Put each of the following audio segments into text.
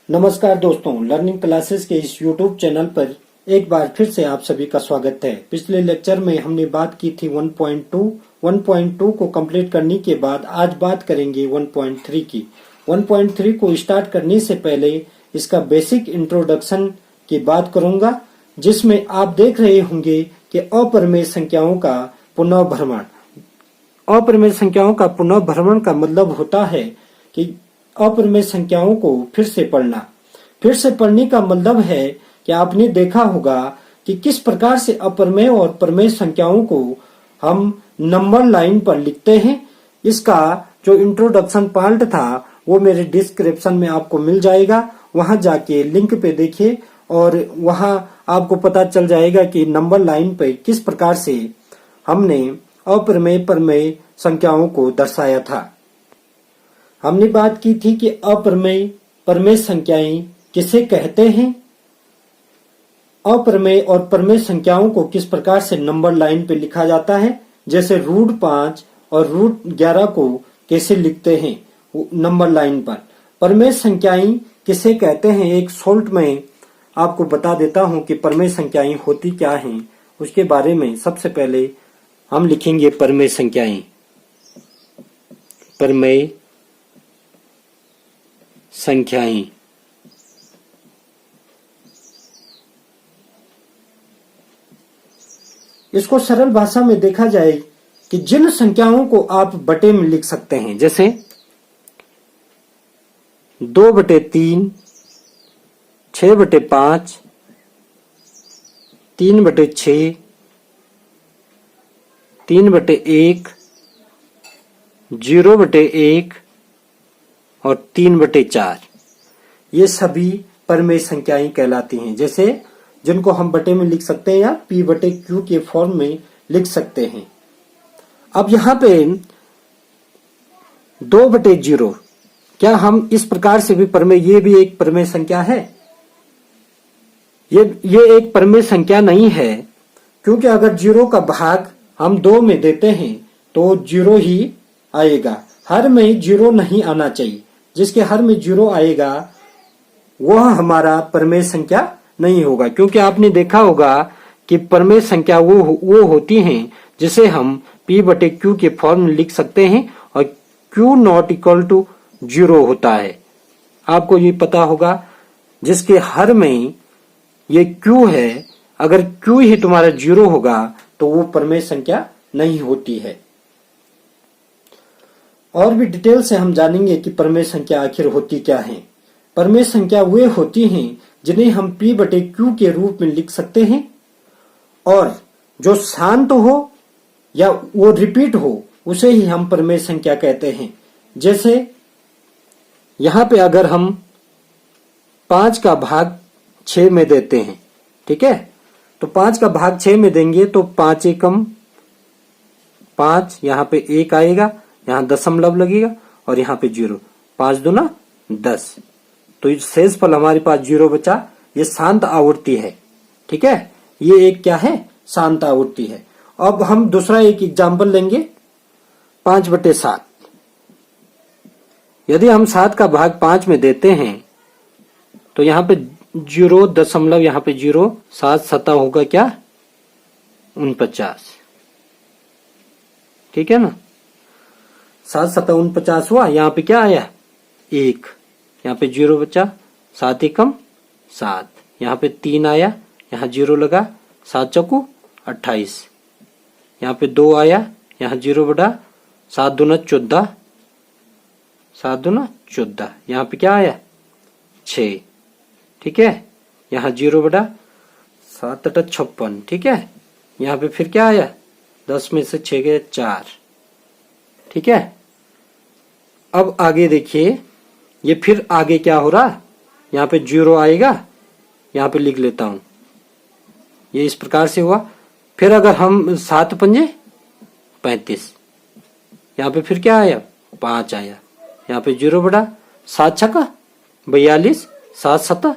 नमस्कार दोस्तों, learning classes के इस YouTube चैनल पर एक बार फिर से आप सभी का स्वागत है। पिछले लेक्चर में हमने बात की थी 1.2 को कंप्लीट करने के बाद आज बात करेंगे 1.3 की। 1.3 को स्टार्ट करने से पहले इसका बेसिक इंट्रोडक्शन की बात करूंगा, जिसमें आप देख रहे होंगे कि अपरिमेय संख्याओं का पुनः भ्रमण। अपरिमेय संख्याओं का पुनः भ्रमण का मतलब होता है कि अपरिमेय संख्याओं को फिर से पढ़ना। फिर से पढ़ने का मतलब है कि आपने देखा होगा कि किस प्रकार से अपरिमेय और परिमेय संख्याओं को हम नंबर लाइन पर लिखते हैं। इसका जो इंट्रोडक्शन पार्ट था वो मेरे डिस्क्रिप्शन में आपको मिल जाएगा, वहां जाके लिंक पे देखिए और वहां आपको पता चल जाएगा कि नंबर लाइन पे किस प्रकार से हमने अपरिमेय परिमेय संख्याओं को दर्शाया था। हमने बात की थी कि अपरिमेय परिमेय संख्याएं किसे कहते हैं, अपरिमेय और परिमेय संख्याओं को किस प्रकार से नंबर लाइन पे लिखा जाता है, जैसे √5 और √11 को कैसे लिखते हैं नंबर लाइन पर। परिमेय संख्याएं किसे कहते हैं, एक शॉर्ट में आपको बता देता हूं कि परिमेय संख्याएं होती क्या हैं। उसके बारे में सबसे पहले हम लिखेंगे परिमेय संख्याएं। परिमेय संख्याएं इसको सरल भाषा में देखा जाए कि जिन संख्याओं को आप बटे में लिख सकते हैं, जैसे 2/3, 6/5, 3/6, 3/1, 0/1 और 3/4, ये सभी परिमेय संख्याएं कहलाती हैं। जैसे जिनको हम बटे में लिख सकते हैं या P/Q के फॉर्म में लिख सकते हैं। अब यहाँ पे 2/0, क्या हम इस प्रकार से भी परिमेय, ये भी एक परिमेय संख्या है? ये एक परिमेय संख्या नहीं है, क्योंकि अगर 0 का भाग हम 2 में देते हैं तो 0 ही आएगा। हर में 0 नहीं आना चाहिए। जिसके हर में 0 आएगा वह हमारा परिमेय संख्या नहीं होगा, क्योंकि आपने देखा होगा कि परिमेय संख्या वो होती हैं जिसे हम P/Q के फॉर्म में लिख सकते हैं और Q ≠ 0 होता है। आपको ये पता होगा, जिसके हर में ये Q है, अगर Q ही तुम्हारा 0 होगा तो वो परिमेय संख्या नहीं होती है। और भी डिटेल से हम जानेंगे कि परिमेय संख्या आखिर होती क्या है। परिमेय संख्या वे होती हैं जिन्हें हम P/Q के रूप में लिख सकते हैं और जो शांत हो या वो रिपीट हो उसे ही हम परिमेय संख्या कहते हैं। जैसे यहां पे अगर हम 5 का भाग 6 में देते हैं, ठीक है, तो 5 का भाग 6 में देंगे तो 5 एकम 5, यहां पे 1 आएगा, यहां दशमलव लगेगा और यहां पे 0, 5 दूना 10, तो शेष फल हमारे पास 0 बचा। ये शांत आवृत्ति है, ठीक है, ये एक क्या है, शांत आवृत्ति है। अब हम दूसरा एक एग्जाम्पल लेंगे, 5/7। यदि हम 7 का भाग 5 में देते हैं तो यहाँ पे 0 दशमलव, यहाँ पे 0, 7 7 होगा क्या, 49, ठीक है ना। 7 7 49 हुआ। यहाँ पे क्या आया, 1, यहाँ पे 0 बचा, 7 एकम 7, यहाँ पे 3 आया, यहाँ 0 लगा, 7 चौकू 28, यहाँ पे 2 आया, यहाँ 0 बढ़ा, 7 दूना 14, 7 दूना 14, यहाँ पे क्या आया 6, ठीक है, यहाँ 0 बढ़ा, 7 8 56, ठीक है, यहाँ पे फिर क्या आया, 10 में से 6 गया 4, ठीक है। अब आगे देखिए, ये फिर आगे क्या हो रहा, यहाँ पे 0 आएगा, यहाँ पे लिख लेता हूं, ये इस प्रकार से हुआ। फिर अगर हम 7 पंजे 35, यहाँ पे फिर क्या आया, 5 आया, यहाँ पे 0 बढ़ा, 7 छक्का 42, 7 7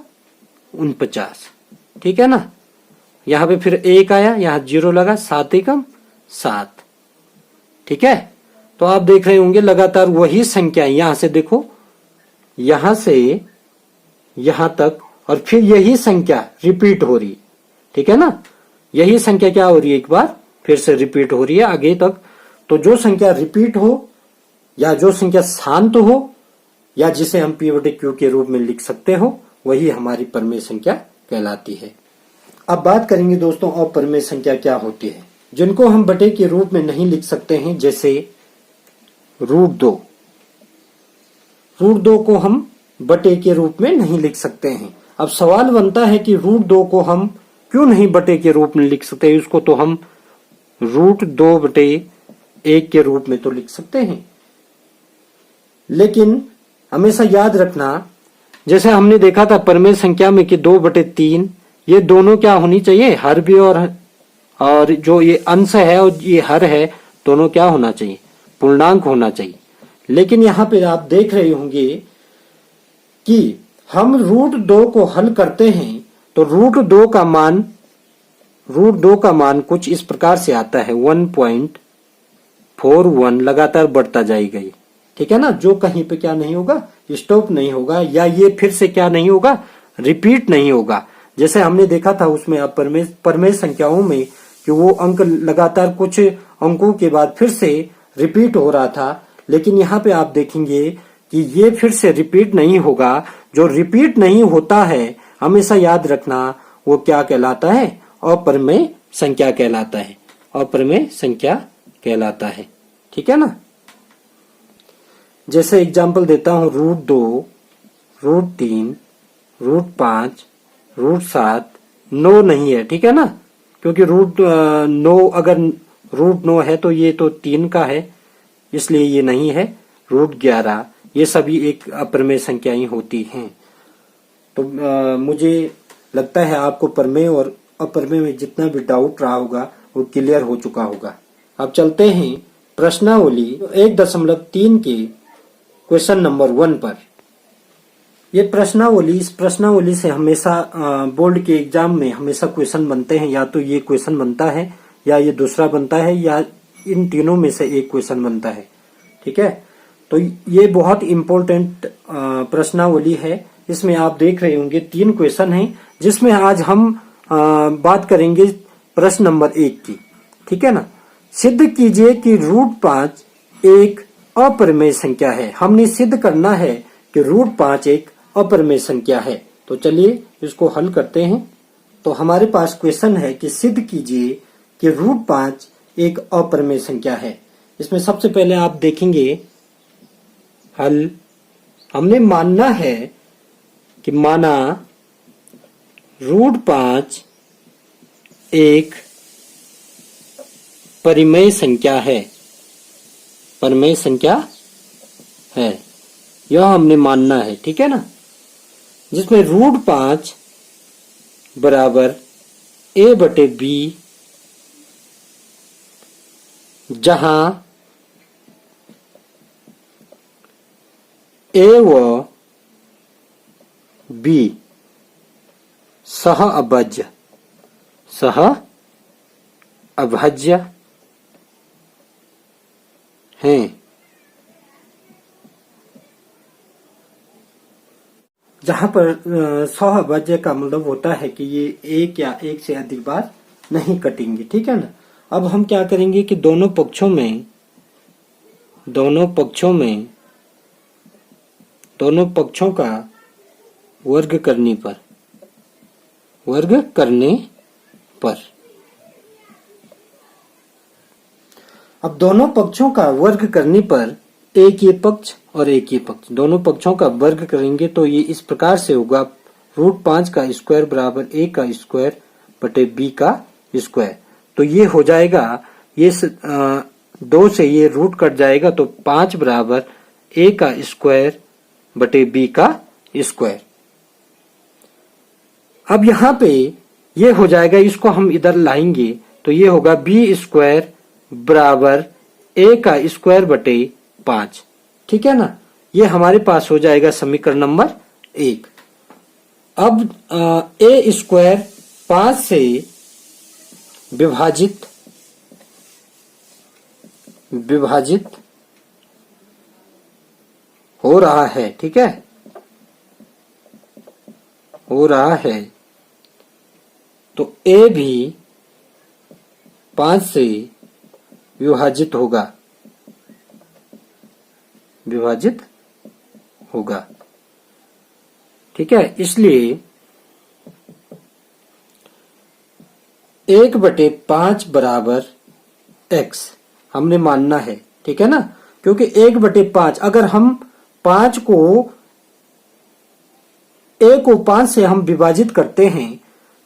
49, ठीक है ना। यहाँ पे फिर 1 आया, यहाँ 0 लगा, 7 एकम 7, ठीक है। तो आप देख रहे होंगे लगातार वही संख्या, यहां से देखो, यहां से यहां तक, और फिर यही संख्या रिपीट हो रही है, ठीक है ना। यही संख्या क्या हो रही है, एक बार फिर से रिपीट हो रही है आगे तक। तो जो संख्या रिपीट हो या जो संख्या शांत हो या जिसे हम P बटे Q के रूप में लिख सकते हो, वही हमारी परिमेय संख्या कहलाती है। अब बात करेंगे दोस्तों अपरिमेय संख्या क्या होती है, जिनको हम बटे के रूप में नहीं लिख सकते हैं, जैसे √2। √2 को हम बटे के रूप में नहीं लिख सकते हैं। अब सवाल बनता है कि √2 को हम क्यों नहीं बटे के रूप में लिख सकते, उसको तो हम √2/1 के रूप में तो लिख सकते हैं। लेकिन हमेशा याद रखना, जैसे हमने देखा था परिमेय संख्या में कि 2/3, ये दोनों क्या होनी चाहिए, हर भी और जो ये अंश है और ये हर है, दोनों क्या होना चाहिए, पूर्णांक होना चाहिए। लेकिन यहां पे आप देख रहे होंगे कि हम √2 को हल करते हैं तो √2 का मान कुछ इस प्रकार से आता है, 1.41 लगातार बढ़ता जाएगा ये, ठीक है ना। जो कहीं पे क्या नहीं होगा, स्टॉप नहीं होगा, या ये फिर से क्या नहीं होगा, रिपीट नहीं होगा। जैसे हमने देखा था उसमें परिमेय संख्याओं में कि वो अंक लगातार कुछ अंकों के बाद फिर से रिपीट हो रहा था, लेकिन यहाँ पे आप देखेंगे कि ये फिर से रिपीट नहीं होगा। जो रिपीट नहीं होता है हमेशा याद रखना, वो क्या कहलाता है, अपरिमेय संख्या कहलाता है, अपरिमेय संख्या कहलाता है, ठीक है ना। जैसे एग्जाम्पल देता हूं, √2, √3, √5, √7, 9 नहीं है, ठीक है ना, क्योंकि √9 अगर √9 है तो ये तो 3 का है, इसलिए ये नहीं है। √11, ये सभी एक अपरिमेय संख्याएं होती हैं। तो मुझे लगता है आपको परिमेय और अपरिमेय में जितना भी डाउट रहा होगा वो क्लियर हो चुका होगा। अब चलते हैं प्रश्नावली 1.3 के क्वेश्चन नंबर 1 पर। ये इस प्रश्नावली से हमेशा बोर्ड के एग्जाम में हमेशा क्वेश्चन बनते हैं, या तो ये क्वेश्चन बनता है या ये दूसरा बनता है या इन तीनों में से एक क्वेश्चन बनता है, ठीक है। तो ये बहुत इंपॉर्टेंट प्रश्नावली है। इसमें आप देख रहे होंगे 3 क्वेश्चन हैं, जिसमें आज हम बात करेंगे प्रश्न नंबर 1 की, ठीक है ना। सिद्ध कीजिए कि √5 एक अपरिमेय संख्या है। हमने सिद्ध करना है कि √5 एक अपरिमेय संख्या है। तो चलिए इसको हल करते हैं। तो हमारे पास क्वेश्चन है कि सिद्ध कीजिए कि √5 एक अपरिमेय संख्या है। इसमें सबसे पहले आप देखेंगे हल। हमने मानना है कि माना √5 एक परिमेय संख्या है, परिमेय संख्या है, यह हमने मानना है, ठीक है ना। जिसमें √5 बराबर a/b, जहां a व b सह अभाज्य हैं। जहां पर सह अभाज्य का मतलब होता है कि ये एक या एक से अधिक बार नहीं कटेंगे, ठीक है ना। अब हम क्या करेंगे कि दोनों पक्षों का वर्ग करने पर अब दोनों पक्षों का वर्ग करने पर एक ये पक्ष और एक ये पक्ष, दोनों पक्षों का वर्ग करेंगे तो ये इस प्रकार से होगा, √5 का स्क्वायर बराबर a का स्क्वायर बटे b का स्क्वायर। तो ये हो जाएगा, ये 2 से ये रूट कट जाएगा, तो 5 बराबर a का स्क्वायर बटे b का स्क्वायर। अब यहाँ पे ये हो जाएगा, इसको हम इधर लाएंगे तो ये होगा b स्क्वायर बराबर a का स्क्वायर बटे 5, ठीक है ना। ये हमारे पास हो जाएगा समीकरण नंबर 1। अब a स्क्वायर 5 से विभाजित हो रहा है, ठीक है। हो रहा है तो ए भी 5 से विभाजित होगा, ठीक है। इसलिए 1/5 बराबर x हमने मानना है, ठीक है ना, क्योंकि 1/5 अगर हम 5 को a को 5 से हम विभाजित करते हैं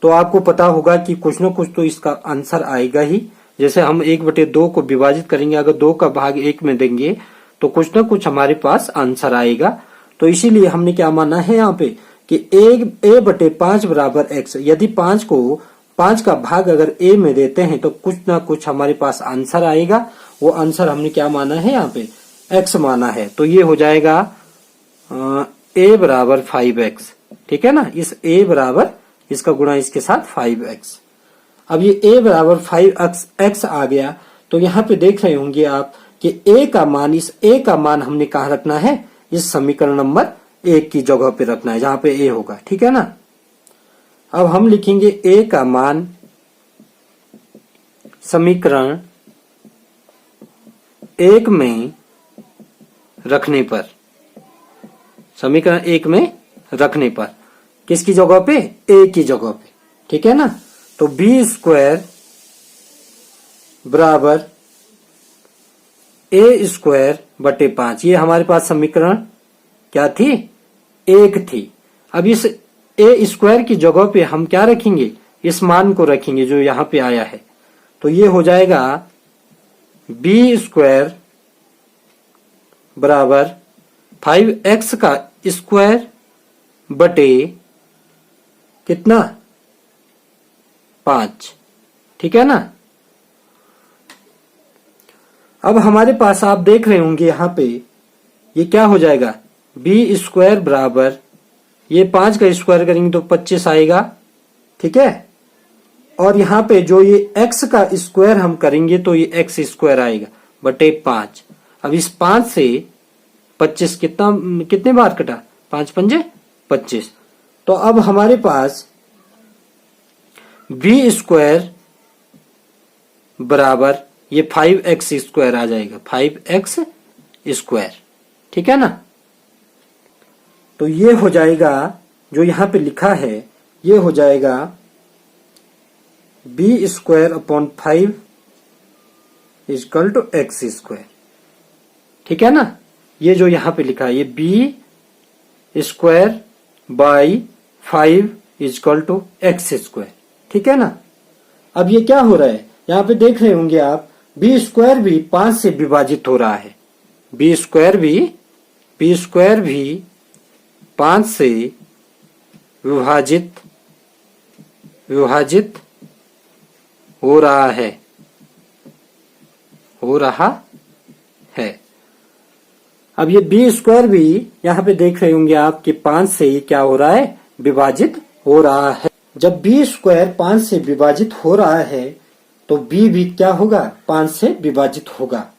तो आपको पता होगा कि कुछ न कुछ तो इसका आंसर आएगा ही। जैसे हम 1/2 को विभाजित करेंगे, अगर 2 का भाग 1 में देंगे तो कुछ न कुछ हमारे पास आंसर आएगा। तो इसीलिए हमने क्या माना है यहाँ पे कि a/5 बराबर x। यदि 5 को 5 का भाग अगर a में देते हैं तो कुछ ना कुछ हमारे पास आंसर आएगा। वो आंसर हमने क्या माना है यहाँ पे, x माना है। तो ये हो जाएगा a बराबर 5x, ठीक है ना। इस a बराबर इसका गुणा इसके साथ 5x। अब ये a बराबर 5x आ गया। तो यहाँ पे देख रहे होंगे आप कि a का मान, इस a का मान हमने कहाँ रखना है, इस समीकरण नंबर 1 की जगह पे रखना है जहां पे a होगा, ठीक है ना। अब हम लिखेंगे a का मान समीकरण 1 में रखने पर, समीकरण 1 में रखने पर किसकी जगह पे, a की जगह पे, ठीक है ना। तो b² बराबर a² बटे 5, ये हमारे पास समीकरण क्या थी, 1 थी। अब इस a² की जगह पे हम क्या रखेंगे, इस मान को रखेंगे जो यहां पे आया है। तो ये हो जाएगा b² बराबर 5x का स्क्वायर बटे कितना, 5, ठीक है ना। अब हमारे पास आप देख रहे होंगे यहाँ पे ये क्या हो जाएगा, b² बराबर, ये 5 का स्क्वायर करेंगे तो 25 आएगा, ठीक है। और यहाँ पे जो ये x का स्क्वायर हम करेंगे तो ये x² आएगा बटे 5। अब इस 5 से 25 कितने बार कटा, 5 पंजे 25। तो अब हमारे पास b² बराबर ये 5x² आ जाएगा, 5x², ठीक है ना। तो ये हो जाएगा जो यहां पे लिखा है, ये हो जाएगा b² upon 5 equal to x², ठीक है ना। ये जो यहां पे लिखा है ये b² by 5 equal to x², ठीक है ना। अब ये क्या हो रहा है, यहाँ पे देख रहे होंगे आप b² भी 5 से विभाजित हो रहा है, b² भी 5 से विभाजित हो रहा है। अब ये b² भी यहाँ पे देख रहे होंगे आप कि 5 से ही क्या हो रहा है, विभाजित हो रहा है। जब b² 5 से विभाजित हो रहा है तो b भी क्या होगा, 5 से विभाजित होगा।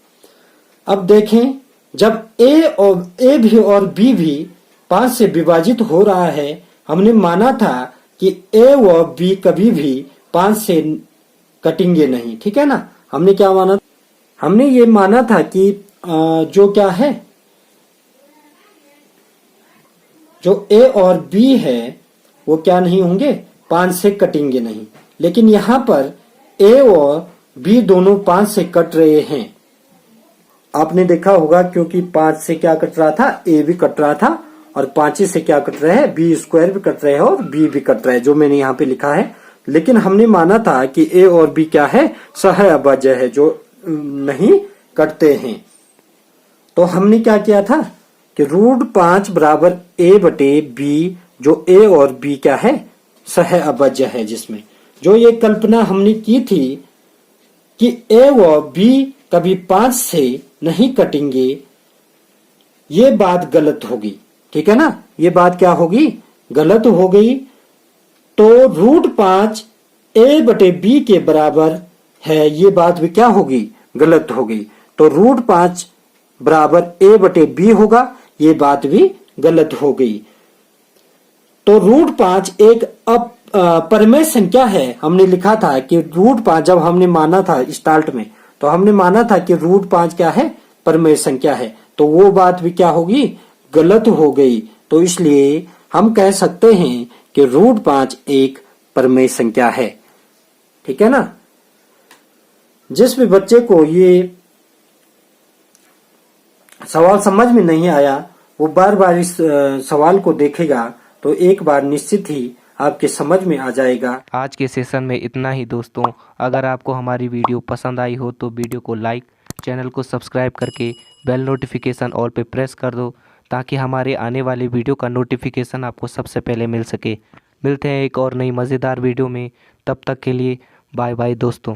अब देखें जब a भी और b भी 5 से विभाजित हो रहा है, हमने माना था कि a व b कभी भी 5 से कटेंगे नहीं, ठीक है ना। हमने क्या माना, हमने ये माना था कि जो क्या है, जो a और b है वो क्या नहीं होंगे, 5 से कटेंगे नहीं। लेकिन यहाँ पर a और b दोनों 5 से कट रहे हैं। आपने देखा होगा क्योंकि 5 से क्या कट रहा था, a भी कट रहा था, और 5 से क्या कट रहा है, b² भी कट रहे हैं और b भी कट रहा है, जो मैंने यहाँ पे लिखा है। लेकिन हमने माना था कि a और b क्या है, सह अभाज्य है, जो नहीं कटते हैं। तो हमने क्या किया था कि √5 बराबर a बटे b, जो a और b क्या है, सह अभाज्य है, जिसमें जो ये कल्पना हमने की थी कि a व b कभी 5 से नहीं कटेंगे, ये बात गलत होगी, ठीक है ना। ये बात क्या होगी, गलत हो गई। तो √5 a बटे b के बराबर है, ये बात भी क्या होगी, गलत होगी। तो √5 बराबर a बटे b होगा, ये बात भी गलत हो गई। तो √5 एक परिमेय संख्या है। हमने लिखा था कि √5 जब हमने माना था स्टार्ट में, तो हमने माना था कि √5 क्या है, परिमेय संख्या है। तो वो बात भी क्या होगी, गलत हो गई। तो इसलिए हम कह सकते हैं कि √5 एक परिमेय संख्या है। ठीक है ना। जिस भी बच्चे को ये सवाल समझ में नहीं आया वो बार बार इस सवाल को देखेगा तो एक बार निश्चित ही आपके समझ में आ जाएगा। आज के सेशन में इतना ही दोस्तों। अगर आपको हमारी वीडियो पसंद आई हो तो वीडियो को लाइक, चैनल को सब्सक्राइब करके बेल नोटिफिकेशन ऑल पे प्रेस कर दो, ताकि हमारे आने वाली वीडियो का नोटिफिकेशन आपको सबसे पहले मिल सके। मिलते हैं एक और नई मज़ेदार वीडियो में, तब तक के लिए बाय बाय दोस्तों।